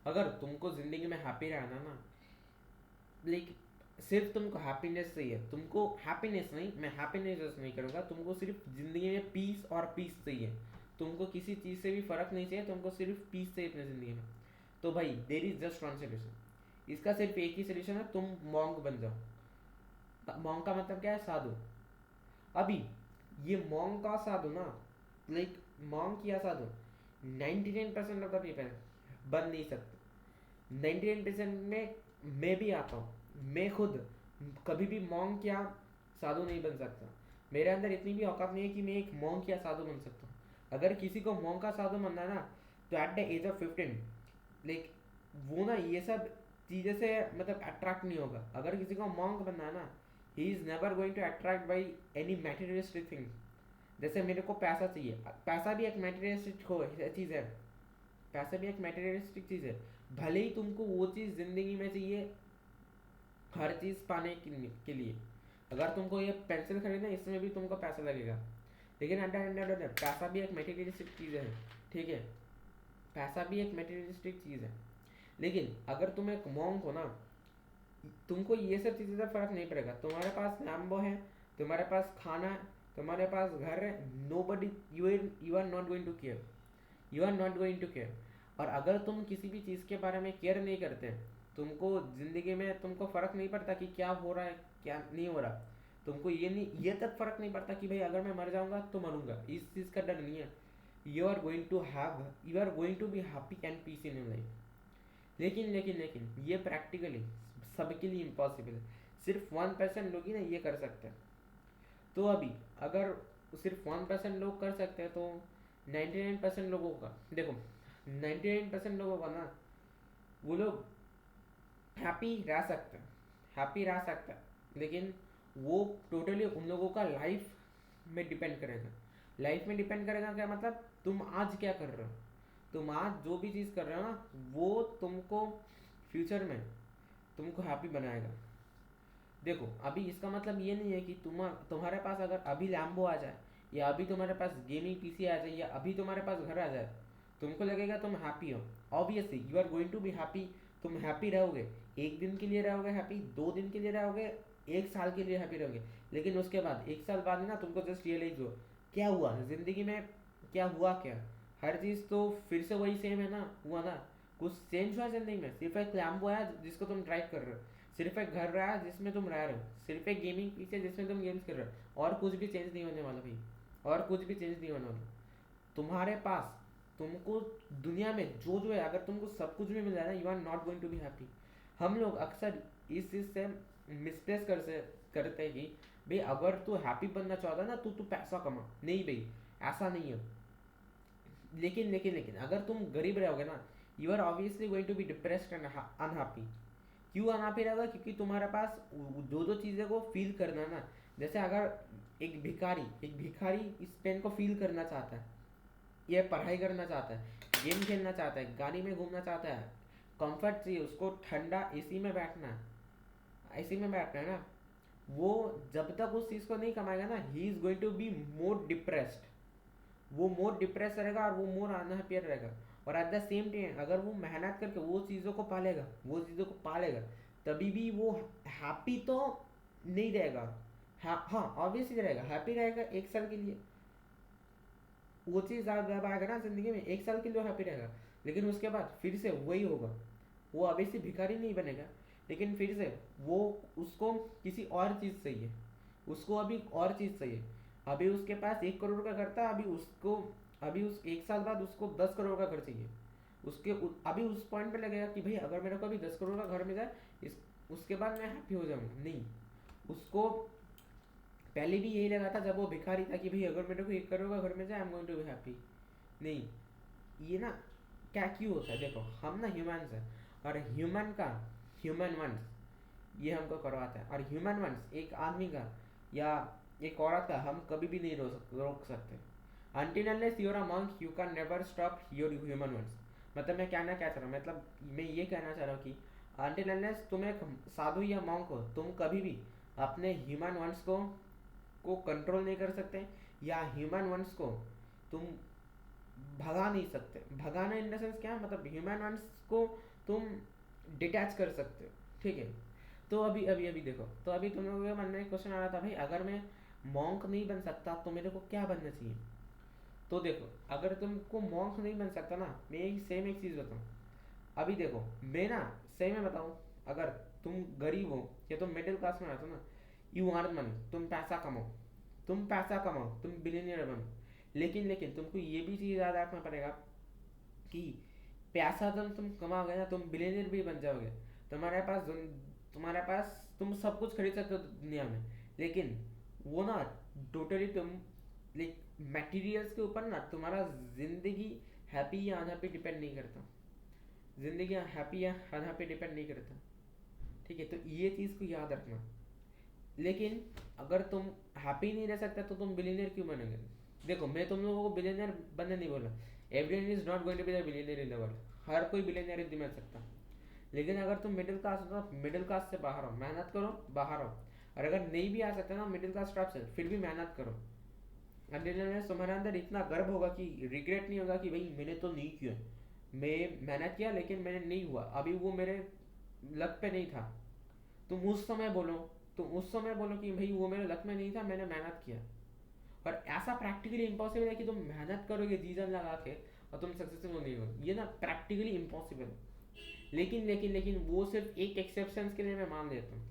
अगर तुमको जिंदगी में हैप्पी रहना ना, लाइक सिर्फ तुमको हैप्पीनेस चाहिए, तुमको हैप्पीनेस नहीं, मैं हैप्पीनेस नहीं करूँगा, तुमको सिर्फ जिंदगी में पीस और पीस चाहिए। तुमको किसी चीज़ से भी फर्क नहीं चाहिए, तुमको सिर्फ पीस चाहिए अपनी ज़िंदगी में। तो भाई there is just one solution, इसका सिर्फ एक ही सोल्यूशन है, तुम मॉन्क बन जाओ। मॉन्क का मतलब क्या है? साधु। अभी ये मॉन्क का साधु ना, लाइक मॉन्क या साधु 99% ऑफ द पीपल बन नहीं सकते। 99% में मैं भी आता हूँ, मैं खुद कभी भी मॉन्क या साधु नहीं बन सकता। मेरे अंदर इतनी भी औकात नहीं है कि मैं एक मॉन्क या साधु बन सकता हूँ। अगर किसी को मॉन्क का साधु बनना है ना, तो at the age of 15, like वो ना ये सब चीज़ें से मतलब अट्रैक्ट नहीं होगा। अगर किसी को मॉन्क बनना है ना, he is never going to attract by any materialistic things. जैसे मेरे को पैसा चाहिए, पैसा भी एक मैटेरियलिस्टिक चीज़ है, पैसा भी एक मैटेरियलिस्टिक चीज़ है। भले ही तुमको वो चीज़ ज़िंदगी में चाहिए हर चीज़ पाने के लिए, अगर तुमको ये पेंसिल खरीदना है, इसमें भी तुमको पैसा लगेगा, लेकिन at the end of the day पैसा भी एक मटेरियलिस्टिक चीज़ है। ठीक है, पैसा भी एक मटेरियलिस्टिक चीज़ है। लेकिन अगर तुम एक मॉन्क हो ना, तुमको ये सब चीज़ें से फर्क नहीं पड़ेगा। तुम्हारे पास लैम्बो है, तुम्हारे पास खाना है, तुम्हारे पास घर है, nobody, you are not going to care, you are not going to care. और अगर तुम किसी भी चीज़ के बारे में केयर नहीं करते, तुमको ज़िंदगी में तुमको फ़र्क नहीं पड़ता कि क्या हो रहा है क्या नहीं हो रहा, तुमको ये नहीं, ये तक फ़र्क नहीं पड़ता कि भाई अगर मैं मर जाऊंगा तो मरूंगा, इस चीज़ का डर नहीं है, you are going to be happy and peace in your life. लेकिन ये प्रैक्टिकली सबके लिए इम्पॉसिबल है। सिर्फ 1% लोग ही ना ये कर सकते हैं। तो अभी अगर सिर्फ 1% लोग कर सकते हैं, तो 99% लोगों का देखो, 99% लोगों का ना, वो लोग हैप्पी रह सकते हैं, हैप्पी रह सकते हैं, लेकिन वो टोटली उन लोगों का लाइफ में डिपेंड करेगा। लाइफ में डिपेंड करेगा क्या मतलब? तुम आज क्या कर रहे हो, तुम आज जो भी चीज़ कर रहे हो ना, वो तुमको फ्यूचर में तुमको हैप्पी बनाएगा। देखो अभी इसका मतलब ये नहीं है कि तुम्हारे पास अगर अभी लैम्बो आ जाए, या अभी तुम्हारे पास गेमिंग पीसी आ जाए, या अभी तुम्हारे पास घर आ जाए, तुमको लगेगा तुम हैप्पी हो। Obviously you are going to be happy. तुम हैप्पी रहोगे, एक दिन के लिए रहोगे हैप्पी, 2 दिन के लिए रहोगे, 1 साल के लिए हैप्पी रहोगे, लेकिन उसके बाद 1 साल बाद ना तुमको जस्ट रियलाइज हो क्या हुआ जिंदगी में, क्या हुआ क्या, हर चीज़ तो फिर से वही सेम है ना, हुआ ना, कुछ चेंज हुआ जिंदगी में? सिर्फ एक लैम्बो आया जिसको तुम ड्राइव कर रहे हो, सिर्फ एक घर रहा जिसमें तुम रह रहे हो, सिर्फ एक गेमिंग पीसी जिसमें तुम गेम्स कर रहे हो, और कुछ भी चेंज नहीं होने वाला भाई, और कुछ भी चेंज नहीं होने वाला तुम्हारे पास। तुमको दुनिया में जो जो है, अगर तुमको सब कुछ भी मिल जाए ना, you are not going to be happy. हम लोग अक्सर इस चीज़ से मिसप्लेस करते हैं कि भाई अगर तू हैप्पी बनना चाहता है ना, तो तू पैसा कमा। नहीं भाई, ऐसा नहीं है। लेकिन अगर तुम गरीब रहोगे ना, you are obviously going to be depressed and unhappy. क्यों अनहैप्पी रहेगा? क्योंकि तुम्हारे पास दो दो चीज़ें को फील करना है ना। जैसे अगर एक भिखारी इस पेन को फील करना चाहता है, ये पढ़ाई करना चाहता है, गेम खेलना चाहता है, गाड़ी में घूमना चाहता है, कंफर्ट चाहिए उसको, ठंडा एसी में बैठना है, एसी में बैठना है ना, वो जब तक उस चीज़ को नहीं कमाएगा ना, he is going to be more depressed. वो मोर डिप्रेस रहेगा और वो मोर अनहैप्पियर रहेगा। और एट द सेम टाइम अगर वो मेहनत करके वो चीज़ों को पालेगा, वो चीज़ों को पालेगा, तभी भी वो हैप्पी तो नहीं रहेगा। हाँ हाँ, ऑब्वियसली रहेगा, हैप्पी रहेगा 1 साल के लिए। वो चीज़ जब आएगा ना जिंदगी में, 1 साल के लिए हैप्पी रहेगा, लेकिन उसके बाद फिर से वही होगा। वो अभी से भिखारी नहीं बनेगा, लेकिन फिर से वो, उसको किसी और चीज़ चाहिए, उसको अभी और चीज़ चाहिए। अभी उसके पास 1 करोड़ का घर था, अभी उस 1 साल बाद उसको 10 करोड़ का घर चाहिए। अभी उस पॉइंट पे लगेगा कि भाई अगर मेरे को अभी 10 करोड़ का घर मिल जाए, इस उसके बाद मैं हैप्पी हो जाऊंगा। नहीं, उसको पहले भी यही लगा था जब वो भिखारी था कि भाई अगर मेरे को 1 करोड़ का घर मिल जाए, I am going to be happy. नहीं, ये ना क्या क्यों होता है? देखो हम ना ह्यूमंस हैं, और ह्यूमन वंस ये हमको करवाता है, और ह्यूमन वंस एक आदमी का या एक औरत का हम कभी भी नहीं रोक सकते। Until unless you are a monk, you can never stop your human once. मतलब मैं कहना क्या चाह रहा हूँ, मतलब मैं ये कहना चाह रहा हूँ कि अनटिल अनलेस तुम एक साधु या मंक हो, तुम कभी भी अपने ह्यूमन वंस को कंट्रोल नहीं कर सकते, या ह्यूमन वंस को तुम भगा नहीं सकते। भगाना इन द सेंस क्या है, मतलब ह्यूमन वंस को तुम डिटैच कर सकते हो, ठीक है। तो अभी अभी अभी देखो, तो अभी तुम लोगों के मन में एक क्वेश्चन आ रहा था, भाई अगर मैं मॉन्क नहीं बन सकता तो मेरे को क्या बनना चाहिए। तो देखो, अगर तुमको मॉन्क नहीं बन सकता ना, मैं एक सेम एक चीज़ बताऊँ। अभी देखो, मैं ना सही में बताऊँ, अगर तुम गरीब हो या तुम मिडिल क्लास में आते हो ना, यू अर्न मनी, तुम पैसा कमाओ, तुम पैसा कमाओ, तुम बिलियनियर बनो। लेकिन लेकिन तुमको ये भी चीज़ याद रखना पड़ेगा कि पैसा तुम कमाओगे ना, तुम बिलियनियर भी बन जाओगे। तुम्हारे पास तुम्हारे पास तुम सब कुछ खरीद सकते हो दुनिया में, लेकिन वो ना टोटली तुम लाइक मटेरियल्स के ऊपर ना तुम्हारा जिंदगी हैप्पी या अनहैप्पी डिपेंड नहीं करता। जिंदगी हैप्पी या अनहैप्पी डिपेंड नहीं करता, ठीक है। तो ये चीज़ को याद रखना। लेकिन अगर तुम हैप्पी नहीं रह सकते तो तुम बिलियनियर क्यों बनेंगे। देखो, मैं तुम लोगों को बिलियनियर बनने नहीं बोला। Everyone is not going to be the billionaire in the world. हर कोई बिलियनियर नहीं बन सकता। लेकिन अगर तुम मिडिल क्लास हो तो मिडिल क्लास से बाहर हो, मेहनत करो, बाहर हो। और अगर नहीं भी आ सकते ना मिडिल क्लास ट्रैप से, फिर भी मेहनत करो। अंटिल तुम्हारे अंदर इतना गर्व होगा कि रिग्रेट नहीं होगा कि भाई मैंने तो नहीं किया, मैं मेहनत किया लेकिन मैंने नहीं हुआ, अभी वो मेरे लक पे नहीं था। तुम उस समय बोलो, तुम उस समय बोलो कि भाई वो मेरे लक में नहीं था, मैंने मेहनत किया। और ऐसा प्रैक्टिकली इम्पॉसिबल है कि तुम मेहनत करोगे जी जान लगा के और तुम सक्सेसफुल नहीं हो, ये ना प्रैक्टिकली इम्पॉसिबल है। लेकिन लेकिन लेकिन वो सिर्फ एक एक्सेप्शन के लिए मैं मान लेता हूँ,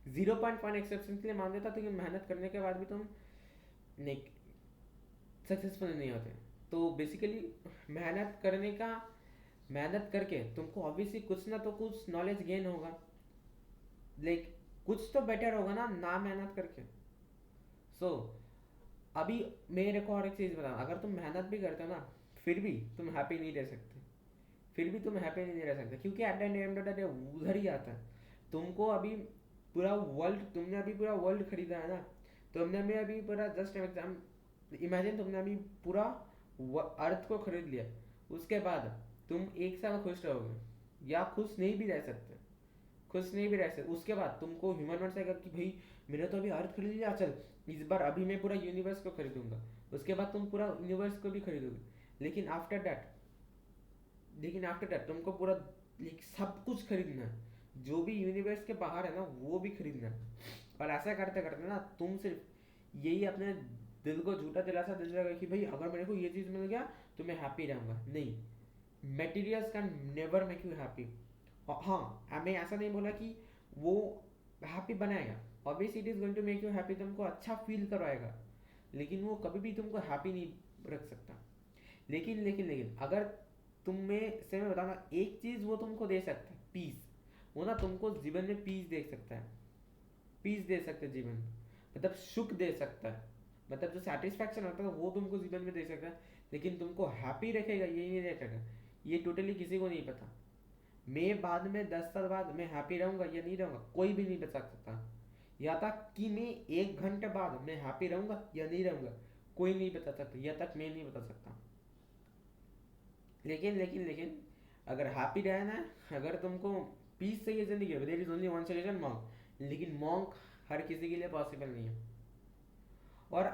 0.1 एक्सेप्शन के लिए मान लेता, तो कि मेहनत करने के बाद भी तुम नहीं सक्सेसफुल नहीं होते। तो बेसिकली मेहनत करने का, मेहनत करके तुमको ऑब्वियसली कुछ ना तो कुछ नॉलेज गेन होगा, लाइक कुछ तो बेटर होगा ना ना मेहनत करके। सो अभी मेरे को और एक चीज़ बताओ, अगर तुम मेहनत भी करते हो ना, फिर भी तुम हैप्पी नहीं रह सकते। फिर भी तुम हैप्पी नहीं रह सकते, क्योंकि at the end of the day उधर ही आता है। तुमको अभी पूरा वर्ल्ड, तुमने अभी पूरा वर्ल्ड खरीदा है ना, तुमने भी अभी पूरा जस्ट एग्जाम इमेजिन, तुमने अभी पूरा अर्थ को खरीद लिया। उसके बाद तुम एक साल खुश रहोगे या खुश नहीं भी रह सकते, खुश नहीं भी रह सकते। उसके बाद तुमको ह्यूमन वर्ड आएगा कि भाई मैंने तो अभी अर्थ खरीद लिया, चल इस बार अभी मैं पूरा यूनिवर्स को खरीदूंगा। उसके बाद तुम पूरा यूनिवर्स को भी खरीदोगे। लेकिन आफ्टर दैट, लेकिन आफ्टर दैट तुमको पूरा सब कुछ खरीदना है, जो भी यूनिवर्स के बाहर है ना वो भी खरीदना है। और ऐसा करते करते ना तुम सिर्फ यही अपने दिल को झूठा दिलासा दे जाएगा कि भाई अगर मेरे को ये चीज़ मिल गया तो मैं हैप्पी रहूंगा। नहीं, materials can never make you happy. हाँ, मैं ऐसा नहीं बोला कि वो हैप्पी बनाएगा, obviously it is going to make you happy, तुमको अच्छा फील करवाएगा, लेकिन वो कभी भी तुमको हैप्पी नहीं रख सकता। लेकिन लेकिन लेकिन अगर तुम्हें से मैं बताऊंगा एक चीज़ वो तुमको दे सकता है, पीस। वो ना तुमको जीवन में पीस दे सकता है, पीस दे सकता है जीवन में, मतलब सुख दे सकता है, मतलब जो सेटिस्फैक्शन होता है वो तुमको जीवन में दे सकता है। लेकिन तुमको हैप्पी रखेगा ये नहीं रखेगा, ये टोटली किसी को नहीं पता। मैं बाद में 10 साल बाद मैं हैप्पी रहूंगा या नहीं रहूंगा कोई भी नहीं बता सकता। या तक कि मैं 1 घंटे बाद मैं हैप्पी रहूंगा या नहीं रहूंगा कोई नहीं बता सकता, या तक मैं नहीं बता सकता। लेकिन लेकिन लेकिन अगर हैप्पी रहना है, अगर तुमको पीस चाहिए जिंदगी में, there is only one solution, monk. लेकिन मॉन्क हर किसी के लिए पॉसिबल नहीं है। और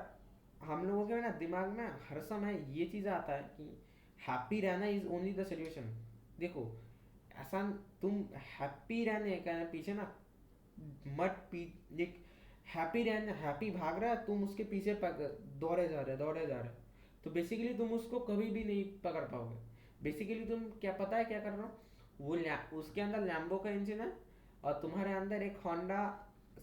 हम लोगों के ना दिमाग में हर समय ये चीज़ आता है कि हैप्पी रहना इज ओनली द सोल्यूशन। देखो, ऐसा तुम हैप्पी रहने का पीछे ना मत पी एक हैप्पी रहने, हैप्पी भाग रहा है, तुम उसके पीछे दौड़े जा रहे, दौड़े जा रहे, तो बेसिकली तुम उसको कभी भी नहीं पकड़ पाओगे। बेसिकली तुम क्या पता है क्या कर रहे हो, वो उसके अंदर लैम्बो का इंजन है और तुम्हारे अंदर एक होंडा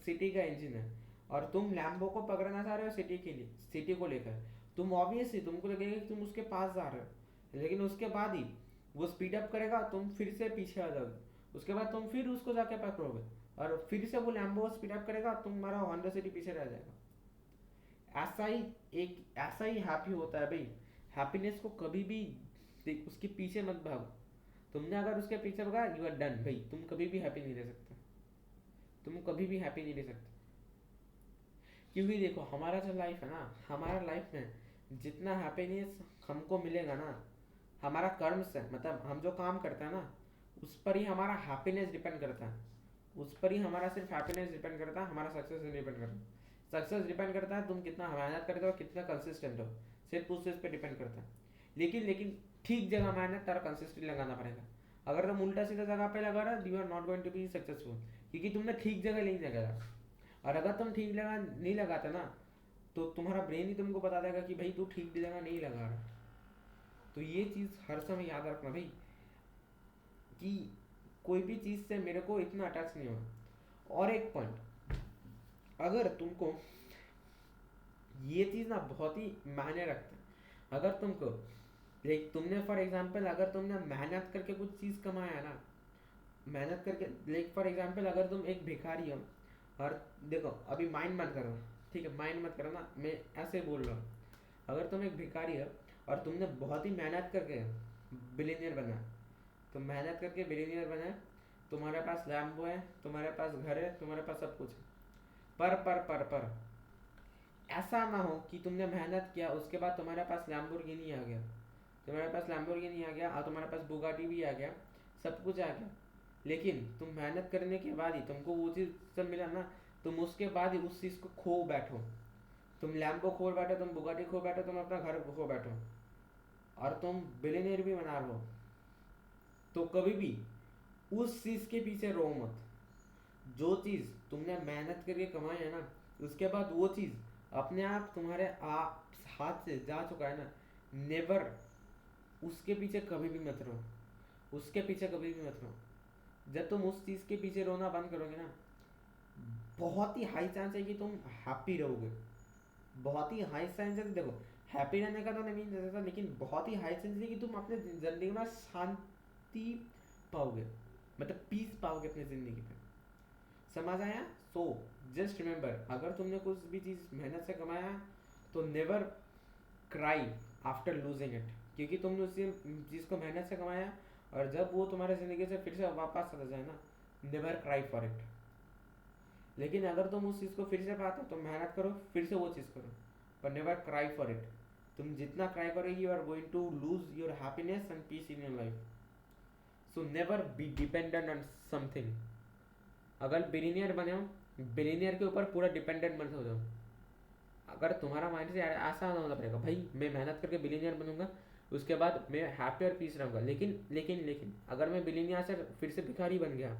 सिटी का इंजन है, और तुम लैम्बो को पकड़ना चाह रहे हो सिटी के लिए, सिटी को लेकर। तुम ऑब्वियसली तुमको लगेगा कि तुम उसके पास जा रहे हो, लेकिन उसके बाद ही वो स्पीड अप करेगा, तुम फिर से पीछे आ जाओगे। उसके बाद तुम फिर उसको जाके पकड़ोगे और फिर से वो लैम्बो स्पीड अप करेगा, तुम्हारा होंडा सिटी पीछे रह जाएगा। ऐसा ही ऐसा ही हैप्पी होता है भाई। हैप्पीनेस को कभी भी देख उसके पीछे मत भागो। तुमने अगर उसके पीछे भागा, यू आर डन भाई, तुम कभी भी हैप्पी नहीं रह सकते, तुम कभी भी हैप्पी नहीं रह सकते। क्योंकि देखो, हमारा जो लाइफ है ना, हमारा लाइफ में जितना हैप्पीनेस हमको मिलेगा ना, हमारा कर्म से, मतलब हम जो काम करते हैं ना, उस पर ही हमारा हैप्पीनेस डिपेंड करता है। उस पर ही हमारा सिर्फ हैप्पीनेस डिपेंड करता है, हमारा सक्सेस नहीं डिपेंड करता। सक्सेस डिपेंड करता है तुम कितना मेहनत करते हो, कितना कंसिस्टेंट हो, सिर्फ उस चीज़ पे डिपेंड करता है। लेकिन ठीक जगह मेहनत तारा कंसिस्टेंटली लगाना पड़ेगा। अगर तुम उल्टा सीधा जगह पे लगा रहा, you are not going to be successful, क्योंकि तुमने ठीक जगह नहीं लगाया। और अगर तुम ठीक जगह नहीं लगाते ना, तो तुम्हारा ब्रेन ही तुमको बता देगा कि भाई तू ठीक जगह नहीं लगा रहा। तो ये चीज़ हर समय याद रखना भाई, कि कोई भी चीज़ से मेरे को इतना अटैच नहीं हुआ। और एक पॉइंट, अगर तुमको ये चीज़ ना बहुत ही मायने रखता है, अगर तुमको लाइक तुमने फॉर एग्जांपल अगर तुमने मेहनत करके कुछ चीज़ कमाया ना, मेहनत करके लाइक फॉर एग्जांपल अगर तुम एक भिखारी हो, और देखो अभी माइंड मत करो, ठीक है, माइंड मत करो ना, मैं ऐसे बोल रहा हूँ। अगर तुम एक भिखारी हो और तुमने बहुत ही मेहनत करके बिलीनियर बना, तो मेहनत करके बिलीनियर बना, तुम्हारे पास लैम्बो है, तुम्हारे पास घर है, तुम्हारे पास सब कुछ है, पर ऐसा ना हो कि तुमने मेहनत किया उसके बाद तुम्हारे पास लैम्बोर्गिनी आ गया, तुम्हारे पास लैम्बोर्गिनी आ गया और तुम्हारे पास बुगाटी भी आ गया, सब कुछ आ गया, लेकिन तुम मेहनत करने के बाद ही तुमको वो चीज़ सब मिला ना, तुम उसके बाद ही उस चीज़ को खो बैठो, तुम लैम्बो खो बैठो, तुम बुगाटी खो बैठो, तुम अपना घर खो बैठो, और तुम बिलियनियर भी बना लो, तो कभी भी उस चीज़ के पीछे रो मत। जो चीज़ तुमने मेहनत करके कमाई है ना, उसके बाद वो चीज़ अपने आप तुम्हारे आप हाथ से जा चुका है ना, नेवर उसके पीछे कभी भी मत रहो, उसके पीछे कभी भी मत रहो। जब तुम उस चीज़ के पीछे रोना बंद करोगे ना, बहुत ही हाई चांस है कि तुम हैप्पी रहोगे, बहुत ही हाई चांस है। देखो, हैप्पी रहने का तो नहीं मीन रहता, लेकिन बहुत ही हाई चांस है कि तुम अपने जिंदगी में शांति पाओगे, मतलब पीस पाओगे अपनी जिंदगी पे। समझ आया? सो जस्ट रिमेंबर, अगर तुमने कुछ भी चीज़ मेहनत से कमाया, तो never cry after losing it, क्योंकि तुमने उसी चीज़ को मेहनत से कमाया, और जब वो तुम्हारे ज़िंदगी से फिर से वापस आ जाए ना, नेवर क्राई फॉर इट। लेकिन अगर तुम उस चीज़ को फिर से पाते हो तो मेहनत करो, फिर से वो चीज़ करो, पर नेवर क्राई फॉर इट। तुम जितना क्राई करोगे, you are going to lose your happiness and peace in your life. So never be dependent on something. अगर बिलीनियर बने हो, बिलीनियर के ऊपर पूरा डिपेंडेंट मत हो जाओ। अगर तुम्हारा माइंड से ऐसा होना पड़ेगा, भाई मैं मेहनत करके बिलीनियर बनूंगा, उसके बाद मैं हैप्पी और पीस रहूंगा, लेकिन अगर मैं बिलीनियर से फिर से भिखारी बन गया,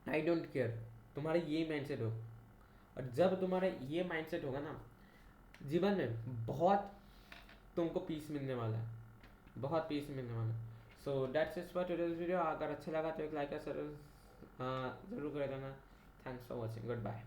आई डोंट केयर, तुम्हारा ये माइंडसेट हो। और जब तुम्हारा ये माइंडसेट होगा ना, जीवन में बहुत तुमको पीस मिलने वाला है, बहुत पीस मिलने वाला है। So that's it for today's video. अगर अच्छा लगा तो एक लाइक ज़रूर कर देना। Thanks for watching, good bye.